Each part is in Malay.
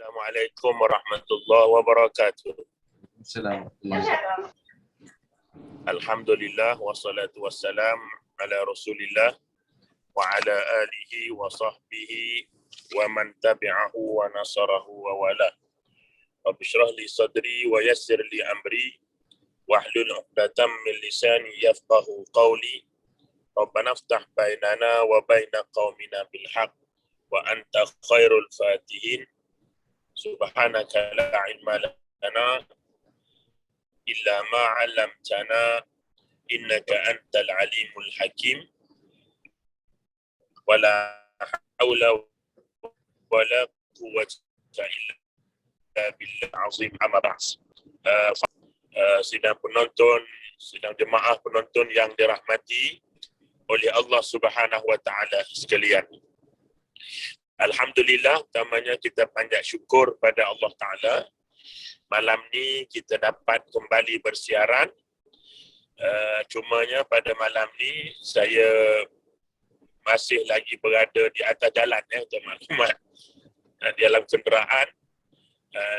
Assalamualaikum warahmatullahi wabarakatuh. Assalamualaikum. Alhamdulillah wassalatu wassalam ala Rasulillah wa ala alihi wa sahbihi wa man tabi'ahu wa nasarahu wa wala. Rabbi shrah li sadri wa yassir li amri wahlul 'uqdatam min lisani yafqahu qawli. Rabbana iftah bainana wa baina qaumina bil haqq wa anta khairul fatihin. Subhanaka la ilma lana illa ma 'allamtana innaka antal alimul hakim. Wala haula wala quwwata illa billah azim. Amma ba'd. Sidang penonton, sidang jemaah penonton yang dirahmati oleh Allah Subhanahu wa taala sekalian. Alhamdulillah, utamanya kita panjat syukur pada Allah Ta'ala. Malam ni kita dapat kembali bersiaran. Cumanya pada malam ni saya masih lagi berada di atas jalan, untuk maklumat. Di dalam kenderaan,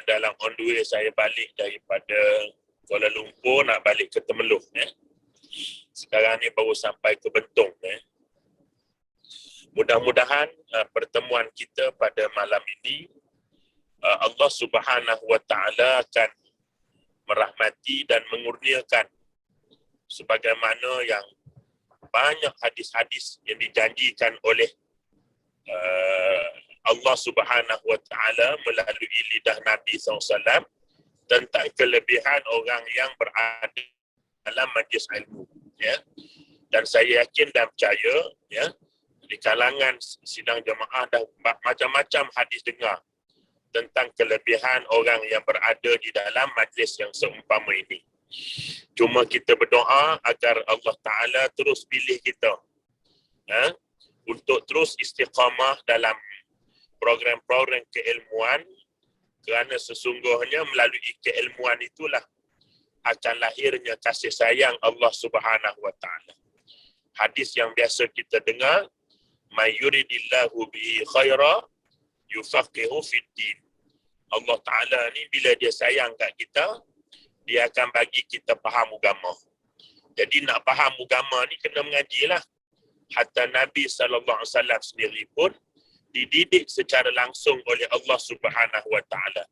dalam on the way saya balik daripada Kuala Lumpur nak balik ke Temeloh. Sekarang ni baru sampai ke Bentong. Mudah-mudahan pertemuan kita pada malam ini Allah Subhanahu wa taala akan merahmati dan mengurniakan sebagaimana yang banyak hadis-hadis yang dijanjikan oleh Allah Subhanahu wa taala melalui lidah Nabi SAW tentang kelebihan orang yang berada dalam majlis ilmu, ya. Dan saya yakin dan percaya, ya, di kalangan sidang jemaah dah macam-macam hadis dengar tentang kelebihan orang yang berada di dalam majlis yang seumpama ini. Cuma kita berdoa agar Allah Ta'ala terus pilih kita, untuk terus istiqamah dalam program-program keilmuan, kerana sesungguhnya melalui keilmuan itulah akan lahirnya kasih sayang Allah Subhanahu wa Ta'ala. Hadis yang biasa kita dengar, may yuridillahu bihi khaira yufaqihu fid din. Allah Ta'ala ni bila dia sayang kat kita, dia akan bagi kita faham agama. Jadi nak faham agama ni kena mengajilah. Hatta Nabi SAW sendiri pun dididik secara langsung oleh Allah Subhanahu wa Ta'ala.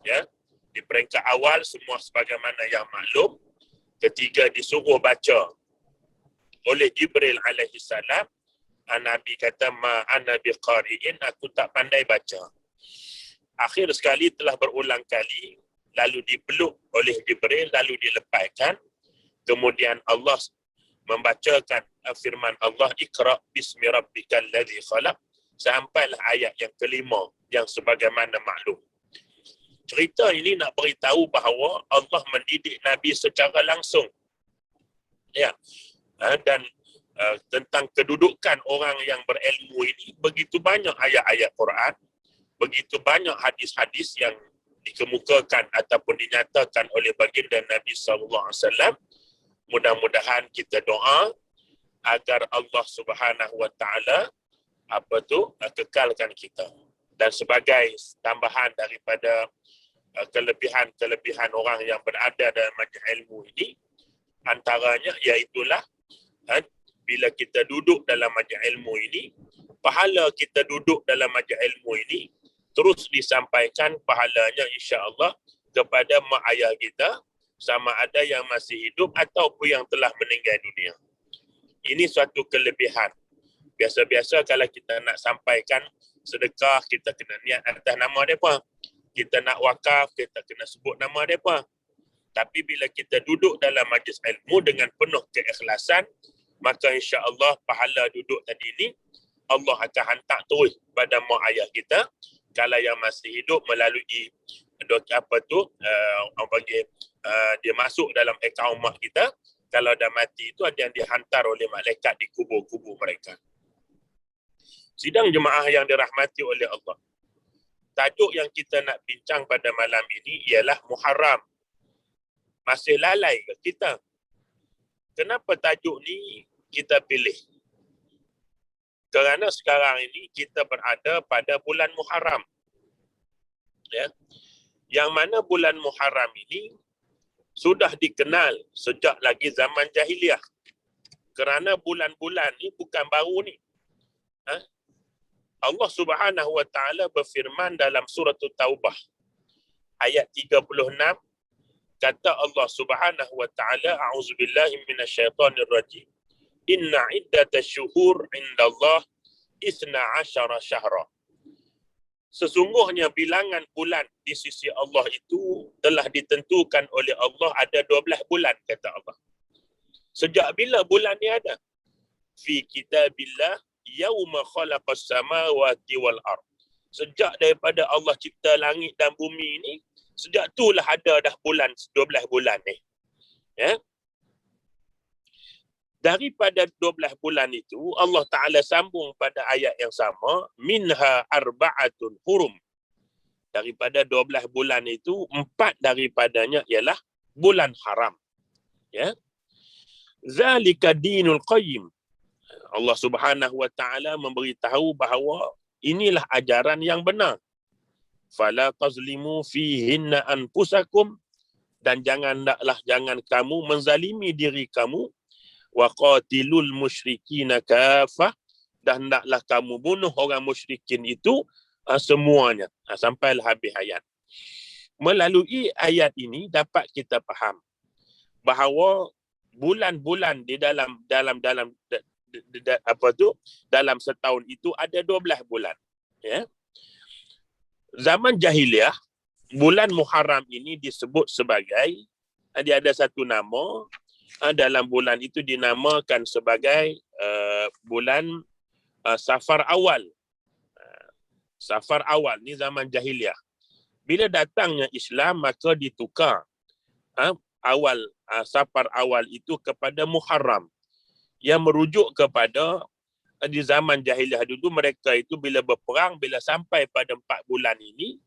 Ya, di peringkat awal semua sebagaimana yang maklum, ketika disuruh baca oleh Jibril alaihi salam, Nabi kata, ma ana biqari'in, aku tak pandai baca. Akhir sekali telah berulang kali, lalu dipeluk oleh Jibril, lalu dilepaskan. Kemudian Allah membacakan firman Allah, Iqra' bismi rabbikal ladzi khalaq, sampailah ayat yang kelima yang sebagaimana maklum. Cerita ini nak beritahu bahawa Allah mendidik Nabi secara langsung. Ya. Dan tentang kedudukan orang yang berilmu ini, begitu banyak ayat-ayat Quran, begitu banyak hadis-hadis yang dikemukakan ataupun dinyatakan oleh baginda Nabi SAW. Mudah-mudahan kita doa agar Allah Subhanahu wa Ta'ala kekalkan kita. Dan sebagai tambahan daripada kelebihan-kelebihan orang yang berada dalam majlis ilmu ini, antaranya iaitulah bila kita duduk dalam majlis ilmu ini, pahala kita duduk dalam majlis ilmu ini terus disampaikan pahalanya insya-Allah kepada mak ayah kita, sama ada yang masih hidup ataupun yang telah meninggal dunia. Ini suatu kelebihan. Biasa-biasa kalau kita nak sampaikan sedekah, kita kena niat atas nama mereka. Kita nak wakaf, kita kena sebut nama mereka. Tapi bila kita duduk dalam majlis ilmu dengan penuh keikhlasan, maka insya-Allah pahala duduk tadi ni Allah akan hantar terus pada mak ayah kita. Kalau yang masih hidup melalui orang panggil, dia masuk dalam akaun mak kita. Kalau dah mati itu ada yang dihantar oleh malaikat di kubur-kubur mereka. Sidang jemaah yang dirahmati oleh Allah, tajuk yang kita nak bincang pada malam ini ialah Muharram. Masih lalai ke kita? Kenapa tajuk ni kita pilih? Kerana sekarang ini kita berada pada bulan Muharram. Ya. Yang mana bulan Muharram ini sudah dikenal sejak lagi zaman jahiliah. Kerana bulan-bulan ni bukan baru ni. Allah Subhanahu wa taala berfirman dalam surah Taubah ayat 36, kata Allah Subhanahu wa taala, a'udzubillahi minasyaitonir rajim. Inna iddatash syuhur indallah 12 syahra. Sesungguhnya bilangan bulan di sisi Allah itu telah ditentukan oleh Allah ada 12 bulan, kata Allah. Sejak bila bulan ni ada? Fi kitabillah yauma khalaqas samawati wal ard. Sejak daripada Allah cipta langit dan bumi ni, sejak itulah ada dah bulan, 12 bulan ni. Ya. Daripada 12 bulan itu, Allah Ta'ala sambung pada ayat yang sama, minha arba'atun hurum. Daripada 12 bulan itu, 4 daripadanya ialah bulan haram. Ya. Zalika dinul qayyim. Allah Subhanahu wa taala memberitahu bahawa inilah ajaran yang benar. Fala tazlimu fihinna anfusakum, dan jangan kamu menzalimi diri kamu, wa qatilul musyrikina kafah, dan hendaklah kamu bunuh orang musyrikin itu semuanya. Sampailah habis ayat. Melalui ayat ini dapat kita faham bahawa bulan-bulan di dalam setahun itu ada 12 bulan. Ya. Zaman jahiliah, bulan Muharram ini disebut sebagai, dia ada satu nama, dalam bulan itu dinamakan sebagai bulan Safar Awal. Safar Awal ni zaman jahiliah. Bila datangnya Islam, maka ditukar Safar Awal itu kepada Muharram, yang merujuk kepada di zaman jahiliah dulu mereka itu bila berperang, bila sampai pada 4 bulan ini,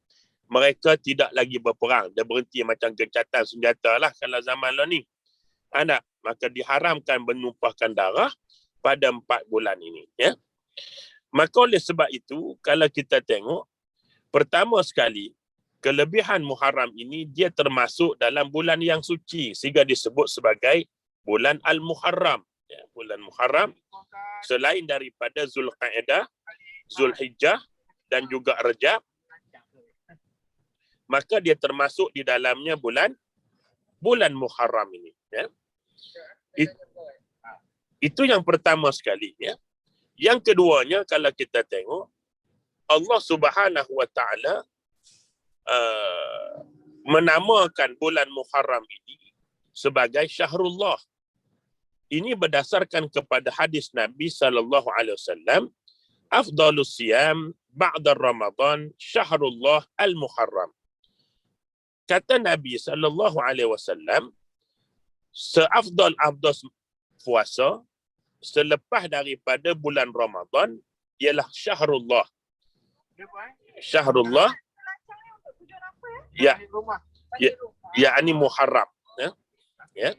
mereka tidak lagi berperang. Dia berhenti macam gencatan senjata lah kalau zaman lah ni. Maka diharamkan menumpahkan darah pada 4 bulan ini. Ya. Maka oleh sebab itu, kalau kita tengok, pertama sekali, kelebihan Muharram ini, dia termasuk dalam bulan yang suci, sehingga disebut sebagai bulan Al-Muharram. Ya, bulan Muharram, selain daripada Zulqa'dah, Zulhijjah dan juga Rajab, maka dia termasuk di dalamnya bulan Muharram ini. Ya. Itu yang pertama sekali. Ya. Yang keduanya, kalau kita tengok, Allah Subhanahu wa taala menamakan bulan Muharram ini sebagai Syahrullah. Ini berdasarkan kepada hadis Nabi sallallahu alaihi wasallam, afdalus siyam ba'da Ramadan Syahrullah al-Muharram. Kata Nabi sallallahu alaihi wasallam, seafdal puasa selepas daripada bulan Ramadan ialah Syahrullah. Syahrullah yakni Muharram. Ya.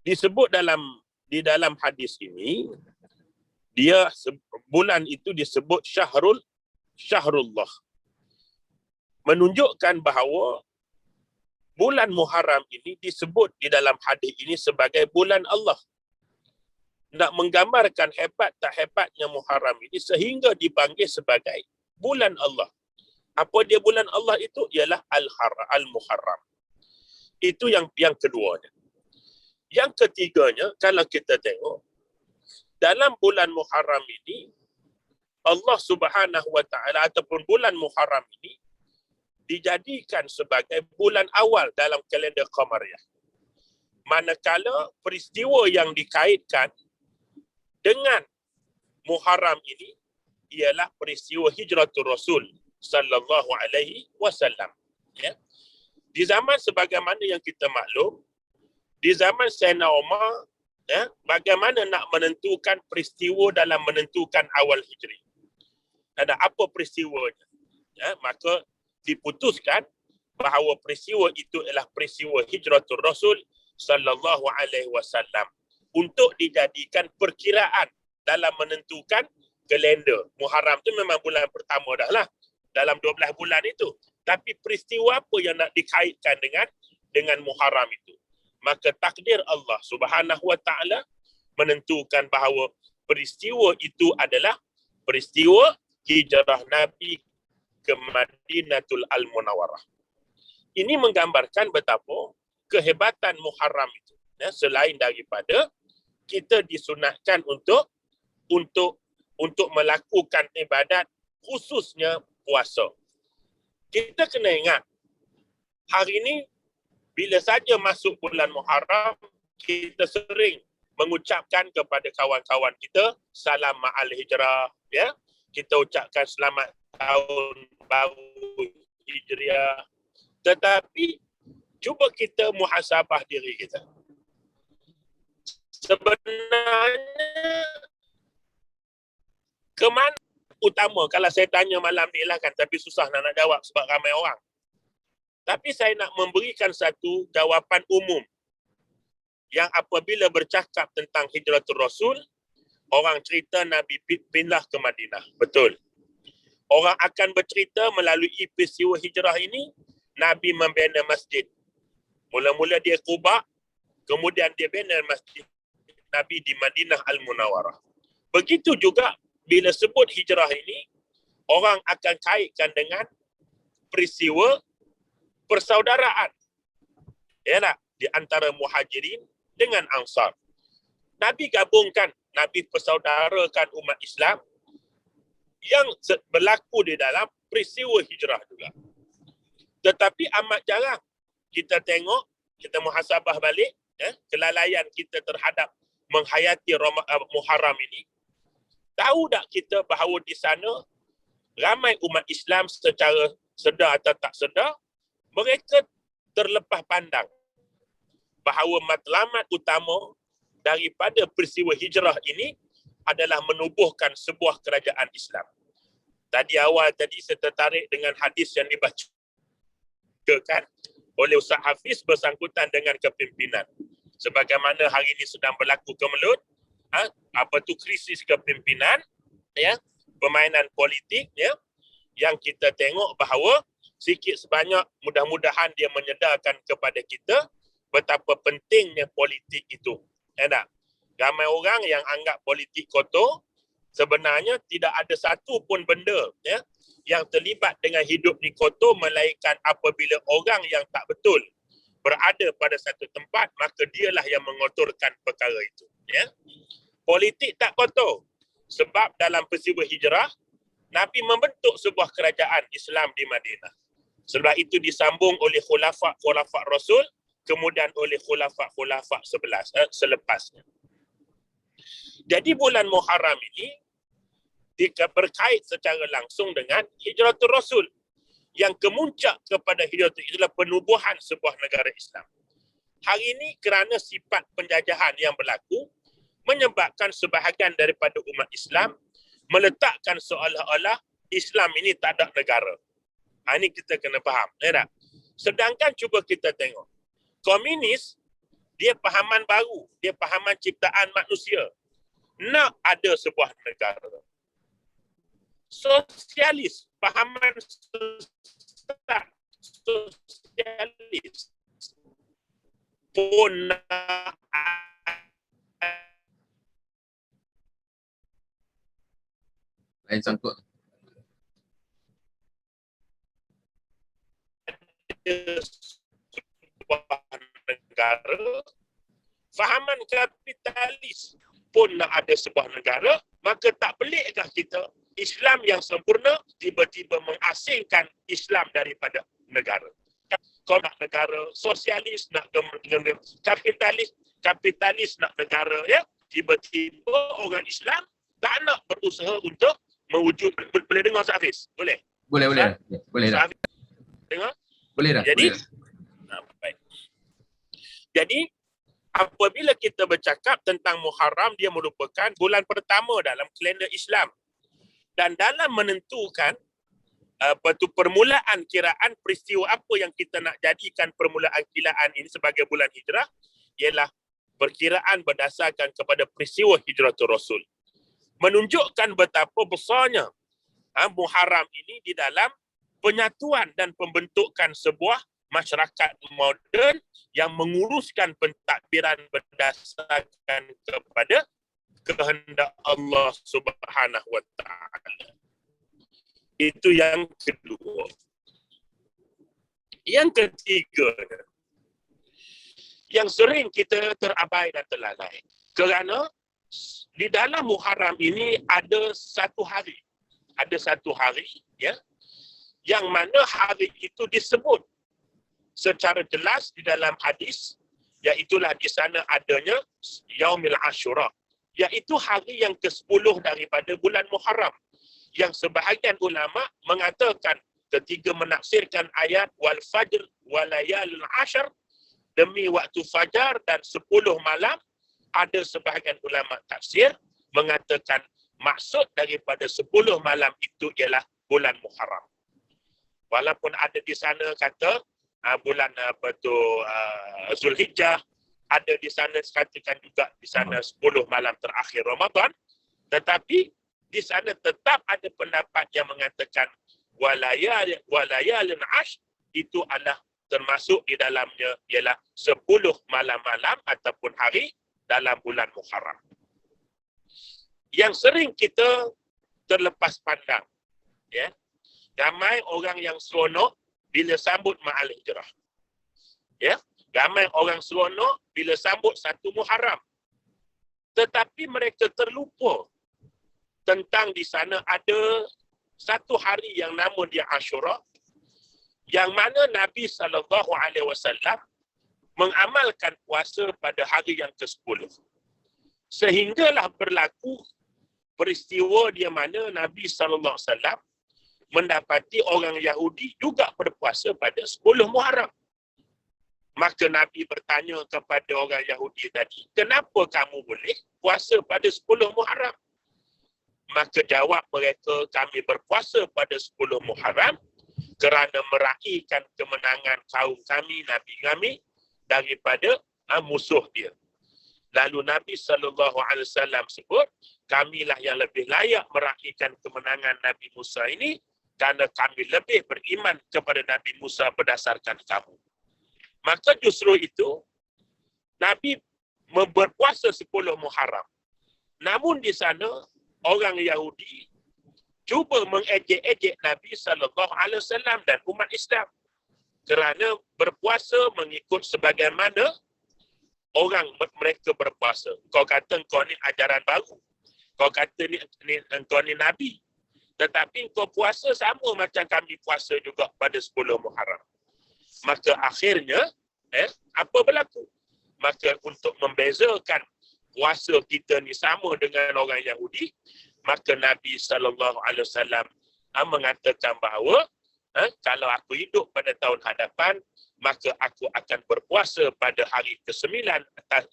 Disebut di dalam hadis ini, bulan itu disebut Syahrullah. Menunjukkan bahawa bulan Muharram ini disebut di dalam hadis ini sebagai bulan Allah. Nak menggambarkan hebat tak hebatnya Muharram ini sehingga dipanggil sebagai bulan Allah. Apa dia bulan Allah itu? Ialah Al-Muharram. Itu yang keduanya. Yang ketiganya, kalau kita tengok, dalam bulan Muharram ini, Allah Subhanahu wa taala ataupun bulan Muharram ini dijadikan sebagai bulan awal dalam kalender Qamariyah. Manakala peristiwa yang dikaitkan dengan Muharram ini ialah peristiwa Hijratul Rasul sallallahu alaihi wasallam. Ya. Di zaman sebagaimana yang kita maklum, di zaman Sayyidina Umar, ya, bagaimana nak menentukan peristiwa dalam menentukan awal Hijri. Ada apa peristiwanya? Ya, maka diputuskan bahawa peristiwa itu adalah peristiwa Hijratul Rasul sallallahu alaihi wasallam untuk dijadikan perkiraan dalam menentukan kalender. Muharram tu memang bulan pertama dah lah. dalam 12 bulan itu. Tapi peristiwa apa yang nak dikaitkan dengan Muharram itu? Maka takdir Allah Subhanahu wa taala menentukan bahawa peristiwa itu adalah peristiwa hijrah Nabi ke Madinatul Al-Munawwarah. Ini menggambarkan betapa kehebatan Muharram itu. Ya, selain daripada kita disunatkan untuk melakukan ibadat, khususnya puasa. Kita kena ingat, hari ini bila saja masuk bulan Muharram, kita sering mengucapkan kepada kawan-kawan kita salam ma'al hijrah, ya. Kita ucapkan selamat tahun baru Hijriah. Tetapi cuba kita muhasabah diri kita. Sebenarnya kemana utama? Kalau saya tanya malam ni lah kan, tapi susah nak jawab sebab ramai orang. Tapi saya nak memberikan satu jawapan umum yang apabila bercakap tentang hijratul Rasul, orang cerita Nabi pindah ke Madinah. Betul. Orang akan bercerita melalui peristiwa hijrah ini, Nabi membina masjid. Mula-mula dia Quba, kemudian dia bina masjid Nabi di Madinah Al-Munawwarah. Begitu juga bila sebut hijrah ini, orang akan kaitkan dengan peristiwa persaudaraan. Ya tak? Di antara muhajirin dengan ansar. Nabi gabungkan, Nabi persaudarakan umat Islam yang berlaku di dalam peristiwa hijrah juga. Tetapi amat jarang kita tengok, kita muhasabah balik, kelalaian kita terhadap menghayati Muharram ini. Tahu tak kita bahawa di sana ramai umat Islam secara sedar atau tak sedar, mereka terlepas pandang bahawa matlamat utama daripada peristiwa hijrah ini adalah menubuhkan sebuah kerajaan Islam. Tadi saya tertarik dengan hadis yang dibacakan oleh Ustaz Hafiz bersangkutan dengan kepimpinan. Sebagaimana hari ini sedang berlaku kemelut, krisis kepimpinan, ya, permainan politik, ya, yang kita tengok bahawa sikit sebanyak mudah-mudahan dia menyedarkan kepada kita betapa pentingnya politik itu. Ya tak? Ramai orang yang anggap politik kotor, sebenarnya tidak ada satu pun benda, ya, yang terlibat dengan hidup ni kotor, melainkan apabila orang yang tak betul berada pada satu tempat, maka dialah yang mengotorkan perkara itu. Ya? Politik tak kotor. Sebab dalam peristiwa hijrah, Nabi membentuk sebuah kerajaan Islam di Madinah. Sebab itu disambung oleh khulafak Rasul, kemudian oleh khulafak selepasnya. Jadi bulan Muharram ini berkait secara langsung dengan hijratul Rasul. Yang kemuncak kepada hijratul adalah penubuhan sebuah negara Islam. Hari ini kerana sifat penjajahan yang berlaku, menyebabkan sebahagian daripada umat Islam meletakkan seolah-olah Islam ini tak ada negara. Ini kita kena faham. Ya tak? Sedangkan cuba kita tengok. Komunis, dia fahaman baru. Dia fahaman ciptaan manusia. Nak ada sebuah negara. Sosialis, fahaman sosialis pun nak Lain sangkut. sebuah negara, fahaman kapitalis pun nak ada sebuah negara, maka tak pelikkah kita Islam yang sempurna tiba-tiba mengasingkan Islam daripada negara. Kau nak negara, sosialis nak kapitalis nak negara, ya. Tiba-tiba orang Islam tak nak berusaha untuk mewujud. Boleh dengar Ustaz Hafiz? Boleh? Boleh dah. Dengar? Boleh dah. Jadi, baik. Jadi, apabila kita bercakap tentang Muharram, dia merupakan bulan pertama dalam kalender Islam. Dan dalam menentukan permulaan kiraan peristiwa apa yang kita nak jadikan permulaan kiraan ini sebagai bulan hijrah, ialah perkiraan berdasarkan kepada peristiwa hijratul Rasul. Menunjukkan betapa besarnya Muharram ini di dalam penyatuan dan pembentukan sebuah masyarakat moden yang menguruskan pentadbiran berdasarkan kepada kehendak Allah Subhanahu wa taala. Itu yang kedua. Yang ketiga, yang sering kita terabai dan terlalai, kerana di dalam Muharram ini ada satu hari ya, yang mana hari itu disebut secara jelas di dalam hadis, iaitulah di sana adanya Yaumil Ashura, iaitu hari yang ke-10 daripada bulan Muharram, yang sebahagian ulama mengatakan ketika menafsirkan ayat wal fajr wal layalin ashar, demi waktu fajar dan 10 malam, ada sebahagian ulama tafsir mengatakan maksud daripada 10 malam itu ialah bulan Muharram. Walaupun ada di sana kata bulan Zulhijjah, ada di sana katakan juga di sana 10 malam terakhir Ramadan, tetapi di sana tetap ada pendapat yang mengatakan walayalin ash, itu adalah termasuk di dalamnya ialah 10 malam-malam ataupun hari dalam bulan Muharram. Yang sering kita terlepas pandang, ya, ramai orang yang seronok bila sambut Ma'al Hijrah. Ya, ramai orang seronok bila sambut 1 Muharram. Tetapi mereka terlupa tentang di sana ada satu hari yang nama dia Ashura, yang mana Nabi SAW mengamalkan puasa pada hari yang ke-10. Sehinggalah berlaku peristiwa di mana Nabi SAW mendapati orang Yahudi juga berpuasa pada 10 Muharram. Maka Nabi bertanya kepada orang Yahudi tadi, kenapa kamu boleh puasa pada 10 Muharram? Maka jawab mereka, kami berpuasa pada 10 Muharram kerana meraihkan kemenangan kaum kami, Nabi kami, daripada musuh dia. Lalu Nabi SAW sebut, kamilah yang lebih layak meraihkan kemenangan Nabi Musa ini kerana kami lebih beriman kepada Nabi Musa berdasarkan kamu. Maka justru itu, Nabi berpuasa 10 Muharram. Namun di sana, orang Yahudi cuba mengejek-ejek Nabi SAW dan umat Islam kerana berpuasa mengikut sebagaimana orang mereka berpuasa. Kau kata kau ni ajaran baru. Kau kata kau ni Nabi. Tetapi kau puasa sama macam kami puasa juga pada 10 Muharram. Maka akhirnya, apa berlaku? Maka untuk membezakan puasa kita ni sama dengan orang Yahudi, maka Nabi SAW mengatakan bahawa kalau aku hidup pada tahun hadapan, maka aku akan berpuasa pada hari ke-9,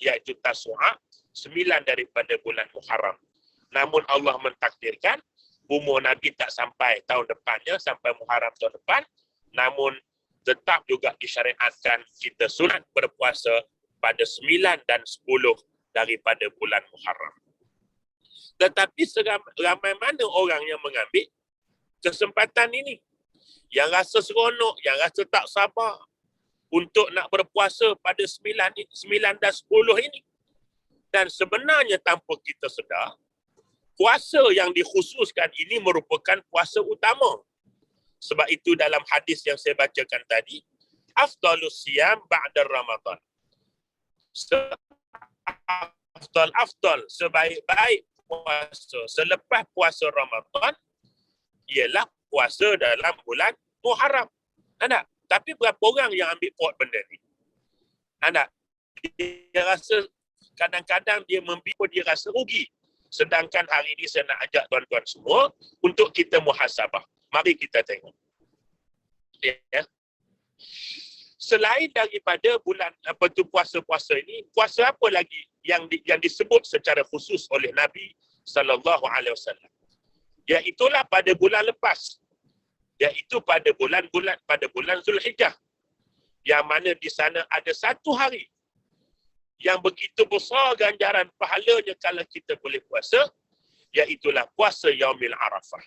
iaitu Tasu'a, 9 daripada bulan Muharram. Namun Allah mentakdirkan umur Nabi tak sampai tahun depannya, sampai Muharram tahun depan, namun tetap juga disyariatkan kita sunat berpuasa pada 9 dan 10 daripada bulan Muharram. Tetapi ramai mana orang yang mengambil kesempatan ini, yang rasa seronok, yang rasa tak sabar untuk nak berpuasa pada 9 dan 10 ini. Dan sebenarnya tanpa kita sedar, puasa yang dikhususkan ini merupakan puasa utama. Sebab itu dalam hadis yang saya bacakan tadi, afdalus siyam ba'da Ramadan. Afdal, sebaik-baik puasa selepas puasa Ramadan ialah puasa dalam bulan Muharram. Anak, tapi berapa orang yang ambil pot benda ni? Anak, dia rasa kadang-kadang dia dia rasa rugi. Sedangkan hari ini saya nak ajak tuan-tuan semua untuk kita muhasabah. Mari kita tengok. Ya. Selain daripada bulan puasa-puasa ini, puasa apa lagi yang disebut secara khusus oleh Nabi SAW? Iaitulah pada bulan lepas, iaitu pada bulan Zulhijjah, yang mana di sana ada satu hari yang begitu besar ganjaran pahalanya kalau kita boleh puasa, iaitulah puasa Yaumil Arafah.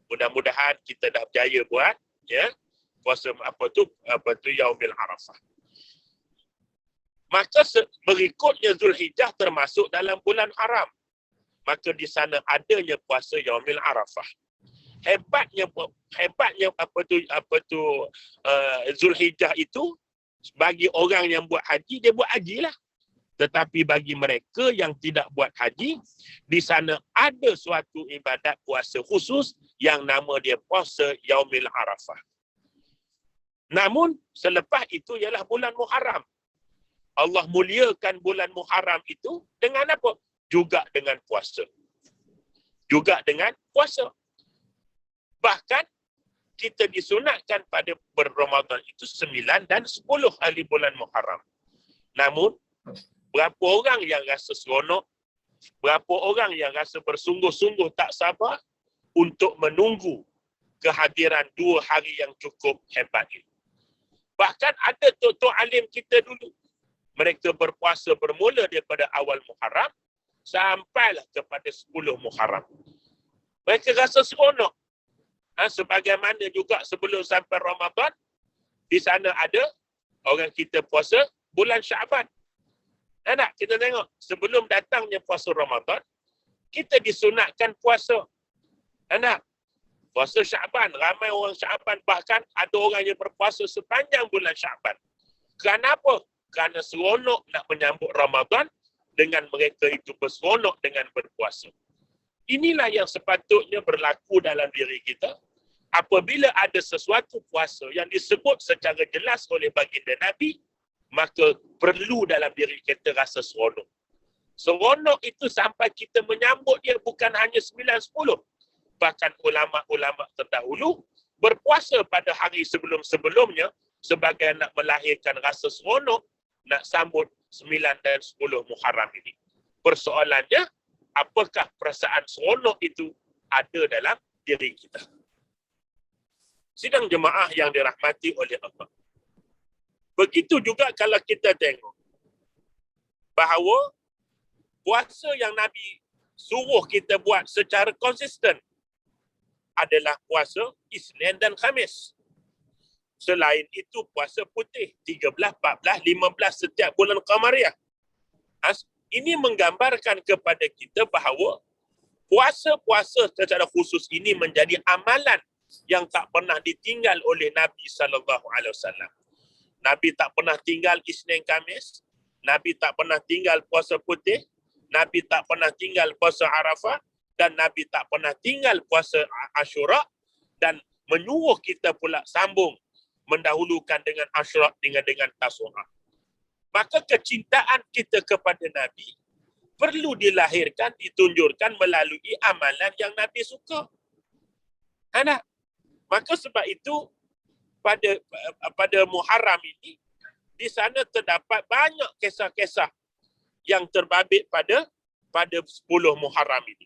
Mudah-mudahan kita dah berjaya buat Ya, puasa apa tu Yaumil Arafah. Maka berikutnya Zulhijjah termasuk dalam bulan haram. Maka di sana adanya puasa Yaumil Arafah. Hebatnya Zulhijjah itu bagi orang yang buat haji, dia buat haji lah. Tetapi bagi mereka yang tidak buat haji, di sana ada suatu ibadat puasa khusus yang nama dia puasa Yaumil Arafah. Namun selepas itu ialah bulan Muharram. Allah muliakan bulan Muharram itu dengan apa? Juga dengan puasa. Juga dengan puasa. Bahkan kita disunatkan pada berRamadan itu 9 dan 10 hari bulan Muharram. Namun berapa orang yang rasa seronok, berapa orang yang rasa bersungguh-sungguh tak sabar untuk menunggu kehadiran 2 hari yang cukup hebat ini. Bahkan ada tok-tok alim kita dulu, mereka berpuasa bermula daripada awal Muharram sampailah kepada 10 Muharram. Mereka rasa seronok. Sebagaimana juga sebelum sampai Ramadan, di sana ada orang kita puasa bulan Syaban. Nak kita tengok, sebelum datangnya puasa Ramadan, kita disunatkan puasa. Puasa Syaban, ramai orang Syaban, bahkan ada orang yang berpuasa sepanjang bulan Syaban. Kenapa? Kerana seronok nak menyambut Ramadan dengan mereka itu berseronok dengan berpuasa. Inilah yang sepatutnya berlaku dalam diri kita. Apabila ada sesuatu puasa yang disebut secara jelas oleh baginda Nabi, maka perlu dalam diri kita rasa seronok. Seronok itu sampai kita menyambut dia bukan hanya 9-10. Bahkan ulama-ulama terdahulu berpuasa pada hari sebelum-sebelumnya sebagai nak melahirkan rasa seronok nak sambut 9 dan 10 Muharram ini. Persoalannya, apakah perasaan seronok itu ada dalam diri kita? Sidang jemaah yang dirahmati oleh Allah. Begitu juga kalau kita tengok bahawa puasa yang Nabi suruh kita buat secara konsisten adalah puasa Isnin dan Khamis. Selain itu puasa putih 13, 14, 15 setiap bulan Qamariyah. Ini menggambarkan kepada kita bahawa puasa-puasa secara khusus ini menjadi amalan yang tak pernah ditinggal oleh Nabi SAW. Nabi tak pernah tinggal Isnin Khamis, Nabi tak pernah tinggal puasa putih, Nabi tak pernah tinggal puasa Arafah, dan Nabi tak pernah tinggal puasa Ashura, dan menyuruh kita pula sambung mendahulukan dengan Ashura dengan Tasu'a. Maka kecintaan kita kepada Nabi perlu dilahirkan, ditunjukkan melalui amalan yang Nabi suka. Maka sebab itu pada Muharram ini, di sana terdapat banyak kisah-kisah yang terbabit pada 10 Muharram ini.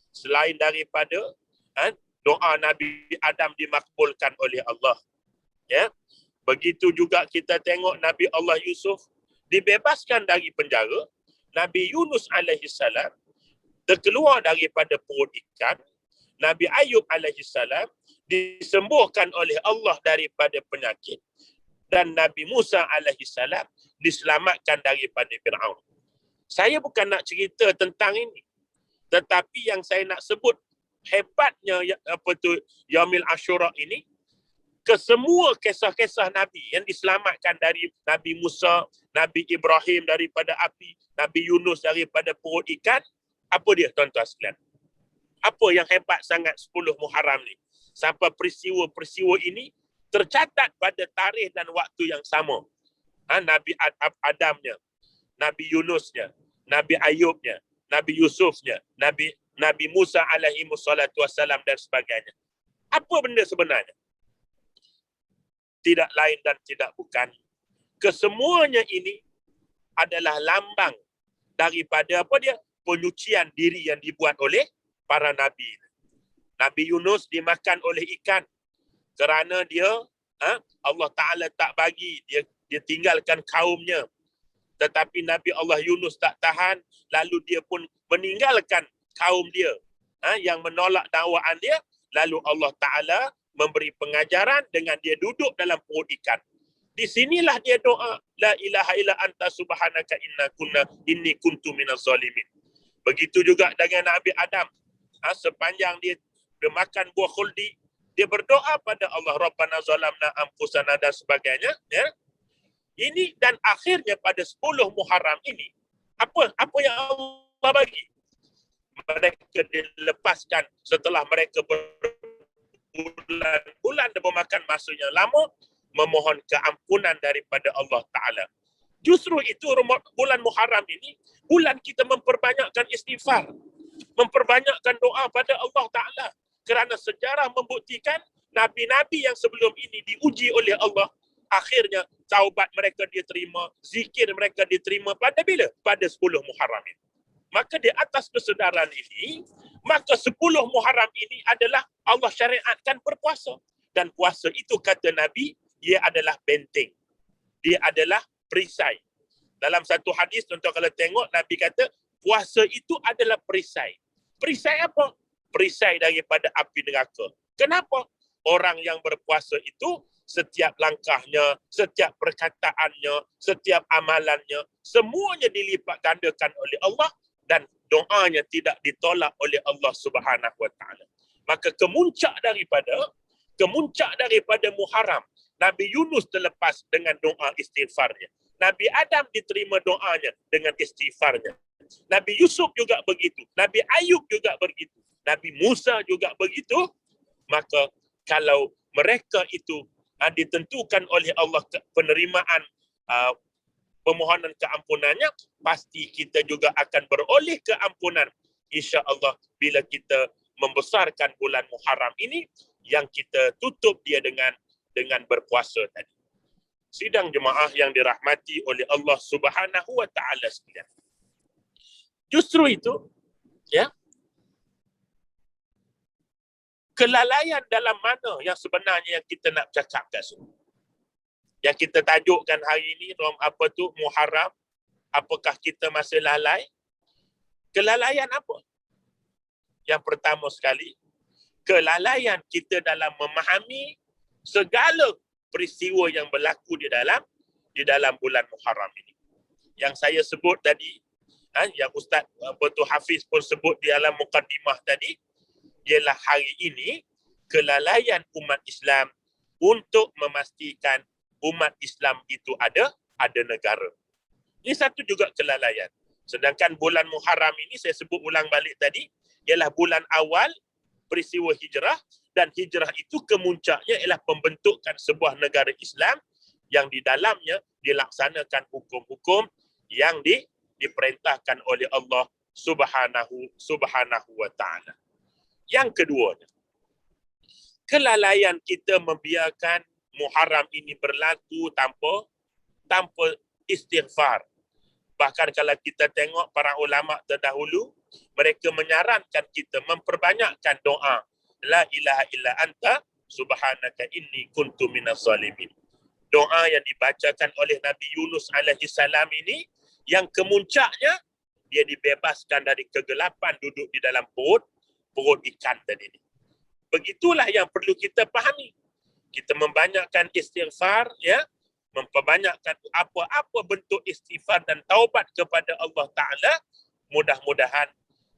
Selain daripada doa Nabi Adam dimakbulkan oleh Allah. Ya. Begitu juga kita tengok Nabi Allah Yusuf dibebaskan dari penjara. Nabi Yunus alaihissalam terkeluar daripada perut ikan. Nabi Ayub alaihissalam disembuhkan oleh Allah daripada penyakit. Dan Nabi Musa alaihissalam diselamatkan daripada Fir'aun. Saya bukan nak cerita tentang ini. Tetapi yang saya nak sebut hebatnya Yaumil Ashura ini, kesemua kisah-kisah Nabi yang diselamatkan dari Nabi Musa, Nabi Ibrahim daripada api, Nabi Yunus daripada perut ikan, apa dia tuan-tuan sekalian? Apa yang hebat sangat 10 Muharram ni? Sampai peristiwa-peristiwa ini tercatat pada tarikh dan waktu yang sama. Nabi Adamnya, Nabi Yunusnya, Nabi Ayubnya, Nabi Yusufnya, Nabi Musa alaihi wassalatu wassalam dan sebagainya. Apa benda sebenarnya? Tidak lain dan tidak bukan. Kesemuanya ini adalah lambang daripada apa dia? Penyucian diri yang dibuat oleh para Nabi. Nabi Yunus dimakan oleh ikan kerana dia Allah Ta'ala tak bagi dia tinggalkan kaumnya. Tetapi Nabi Allah Yunus tak tahan, lalu dia pun meninggalkan kaum dia yang menolak dakwaan dia. Lalu Allah Ta'ala memberi pengajaran dengan dia duduk dalam perut ikan. Di sinilah dia doa, la ilaha illa anta subhanaka inni kuntu minaz zalimin. Begitu juga dengan Nabi Adam. Sepanjang dia makan buah khuldi, dia berdoa pada Allah, Rabbana zalamna anfusana dan sebagainya, ya. Ini dan akhirnya pada 10 Muharram ini, apa yang Allah bagi? Mereka dilepaskan setelah mereka berbulan-bulan dan memakan masa yang lama memohon keampunan daripada Allah Ta'ala. Justru itu bulan Muharram ini, bulan kita memperbanyakkan istighfar, memperbanyakkan doa pada Allah Ta'ala. Kerana sejarah membuktikan Nabi-Nabi yang sebelum ini diuji oleh Allah, akhirnya taubat mereka diterima, zikir mereka diterima pada bila? Pada 10 Muharram ini. Maka di atas kesedaran ini, maka 10 Muharram ini adalah Allah syariatkan berpuasa. Dan puasa itu kata Nabi, ia adalah benteng. Dia adalah perisai. Dalam satu hadis, tuan-tuan kalau tengok, Nabi kata, puasa itu adalah perisai. Perisai apa? Perisai daripada api neraka. Kenapa? Orang yang berpuasa itu, setiap langkahnya, setiap perkataannya, setiap amalannya, semuanya dilipat gandakan oleh Allah dan doanya tidak ditolak oleh Allah Subhanahu Wa Taala. Maka kemuncak daripada Muharram, Nabi Yunus terlepas dengan doa istighfarnya. Nabi Adam diterima doanya dengan istighfarnya. Nabi Yusuf juga begitu. Nabi Ayub juga begitu. Nabi Musa juga begitu. Maka kalau mereka itu ditentukan oleh Allah penerimaan pemohonan keampunannya, pasti kita juga akan beroleh keampunan, insya-Allah, bila kita membesarkan bulan Muharram ini yang kita tutup dia dengan berpuasa tadi. Sidang jemaah yang dirahmati oleh Allah Subhanahu Wa Taala sekalian. Justru itu, ya, kelalaian dalam mana yang sebenarnya yang kita nak cakap kat sini. Yang kita tajukkan hari ini, Muharram, apakah kita masih lalai? Kelalaian apa? Yang pertama sekali, kelalaian kita dalam memahami segala peristiwa yang berlaku di dalam bulan Muharram ini. Yang saya sebut tadi, yang Ustaz Hafiz pun sebut di dalam mukaddimah tadi, ialah hari ini kelalaian umat Islam untuk memastikan umat Islam itu ada negara. Ini satu juga kelalaian. Sedangkan bulan Muharram ini, saya sebut ulang balik tadi, ialah bulan awal peristiwa hijrah, dan hijrah itu kemuncaknya ialah pembentukan sebuah negara Islam yang di dalamnya dilaksanakan hukum-hukum yang diperintahkan oleh Allah Subhanahu Wa Taala. Yang keduanya, kelalaian kita membiarkan Muharram ini berlaku tanpa istighfar. Bahkan kalau kita tengok para ulama terdahulu, mereka menyarankan kita memperbanyakkan doa, la ilaha illa anta subhanaka inni kuntu minaz zalimin. Doa yang dibacakan oleh Nabi Yunus alaihi salam ini, yang kemuncaknya dia dibebaskan dari kegelapan duduk di dalam perut ikan tadi ini. Begitulah yang perlu kita fahami. Kita membanyakkan istighfar, ya, memperbanyakkan apa-apa bentuk istighfar dan taubat kepada Allah Ta'ala. Mudah-mudahan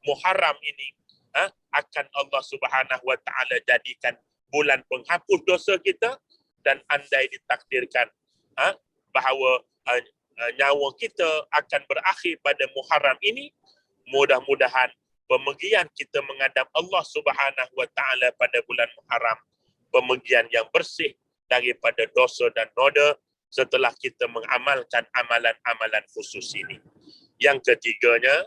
Muharram ini akan Allah Subhanahu Wa Ta'ala jadikan bulan penghapus dosa kita, dan andai ditakdirkan bahawa nyawa kita akan berakhir pada Muharram ini, mudah-mudahan pemergian kita menghadap Allah Subhanahu Wa Ta'ala pada bulan Muharram, pemergian yang bersih daripada dosa dan noda setelah kita mengamalkan amalan-amalan khusus ini. Yang ketiganya,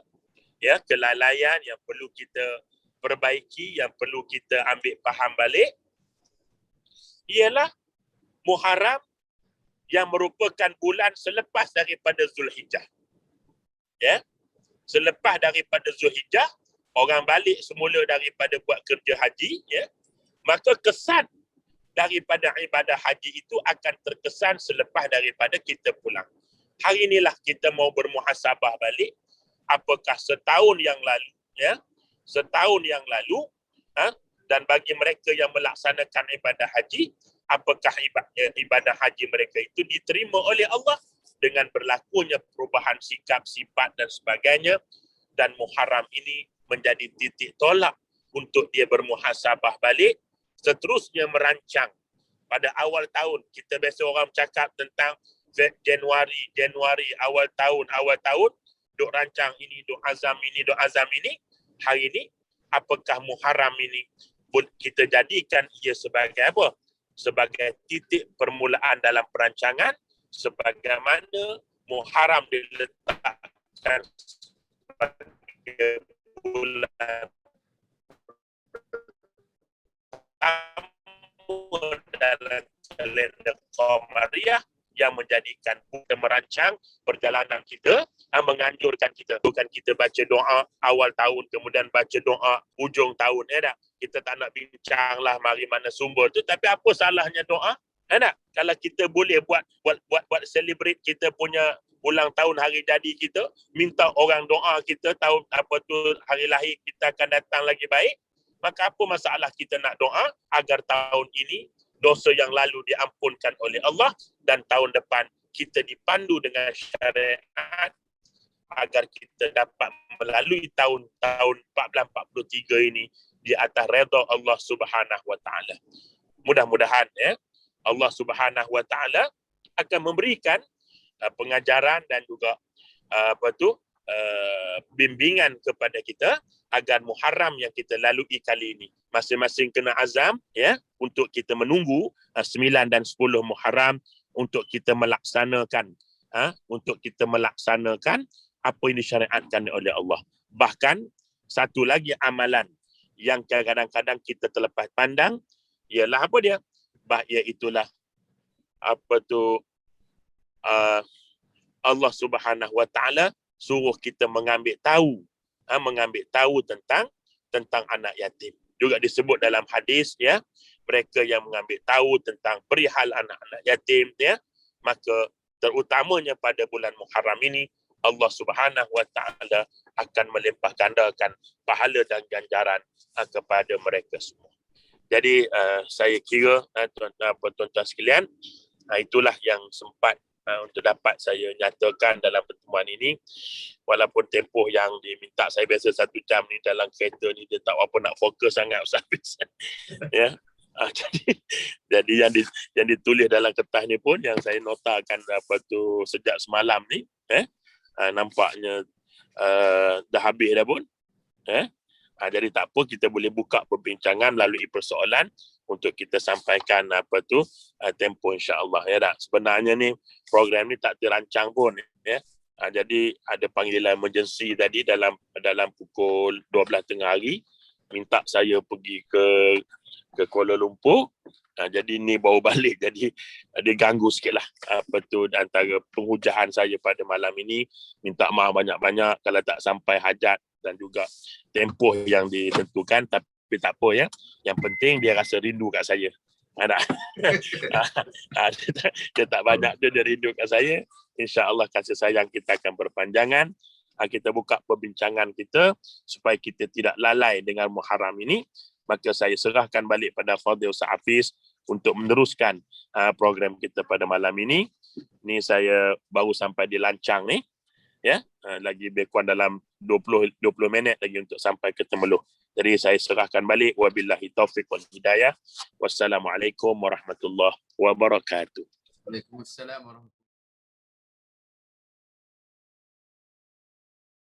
ya, kelalaian yang perlu kita perbaiki, yang perlu kita ambil faham balik, ialah Muharram yang merupakan bulan selepas daripada Zulhijjah. Ya, selepas daripada Zulhijjah, orang balik semula daripada buat kerja haji, ya, maka kesan daripada ibadah haji itu akan terkesan selepas daripada kita pulang. Hari inilah kita mau bermuhasabah balik, apakah setahun yang lalu, ya, setahun yang lalu, Dan bagi mereka yang melaksanakan ibadah haji, apakah ibadah haji mereka itu diterima oleh Allah dengan berlakunya perubahan sikap, sifat dan sebagainya. Dan Muharram ini menjadi titik tolak untuk dia bermuhasabah balik, seterusnya merancang. Pada awal tahun, kita biasa orang cakap tentang Januari, awal tahun, duk rancang ini, duk azam ini. Hari ini, apakah Muharram ini kita jadikan ia sebagai apa? Sebagai titik permulaan dalam perancangan, sebagaimana Muharram diletakkan sebagai bulan dalam kalender Qamariah yang menjadikan kita merancang perjalanan kita, menganjurkan kita. Bukan kita baca doa awal tahun, kemudian baca doa hujung tahun. Kita tak nak bincang lah mari mana sumber tu, tapi apa salahnya doa? Kalau kita boleh buat celebrate kita punya ulang tahun hari jadi kita, minta orang doa kita tahun hari lahir kita akan datang lagi baik, maka apa masalah kita nak doa agar tahun ini dosa yang lalu diampunkan oleh Allah dan tahun depan kita dipandu dengan syariat agar kita dapat melalui tahun-tahun 1443 ini di atas redha Allah Subhanahu wa taala. Mudah-mudahan Allah Subhanahu wa taala akan memberikan pengajaran dan juga bimbingan kepada kita agar Muharram yang kita lalui kali ini masing-masing kena azam untuk kita menunggu 9 dan 10 Muharram untuk kita melaksanakan apa yang disyariatkan oleh Allah. Bahkan satu lagi amalan yang kadang-kadang kita terlepas pandang ialah apa dia? Iaitulah Allah Subhanahu wa taala suruh kita mengambil tahu tentang anak yatim. Juga disebut dalam hadis mereka yang mengambil tahu tentang perihal anak-anak yatim maka terutamanya pada bulan Muharram ini Allah Subhanahu wa taala akan melimpah gandakan pahala dan ganjaran kepada mereka semua. Jadi saya kira tuan-tuan sekalian, itulah yang sempat untuk dapat saya nyatakan dalam pertemuan ini. Walaupun tempoh yang diminta saya biasa 1 jam ni dalam kereta ni, dia tak apa nak fokus sangat Ustaz. Jadi yang ditulis dalam kertas ni pun yang saya notakan sejak semalam ni, nampaknya dah habis dah pun. Jadi tak apa, kita boleh buka perbincangan melalui persoalan untuk kita sampaikan tempoh insya-Allah Sebenarnya ni program ni tak dirancang pun jadi ada panggilan emergency tadi dalam pukul 12 tengah hari, minta saya pergi ke Kuala Lumpur. Jadi ni baru balik, jadi dia ganggu sikitlah antara penghujahan saya pada malam ini. Minta maaf banyak-banyak kalau tak sampai hajat dan juga tempoh yang ditentukan, tapi tak apa Yang penting dia rasa rindu kat saya. Dia tak banyak dia rindu kat saya. InsyaAllah kasih sayang kita akan berpanjangan. Kita buka perbincangan kita supaya kita tidak lalai dengan Muharram ini. Maka saya serahkan balik pada Fadil Ustaz Hafiz untuk meneruskan program kita pada malam ini. Ni saya baru sampai di Lancang ni. Lagi lebih kurang dalam 20 minit lagi untuk sampai ke Temeloh. Jadi saya serahkan balik. Wabillahi taufiq wal hidayah. Wassalamualaikum warahmatullahi wabarakatuh. Waalaikumsalam warahmatullahi wabarakatuh.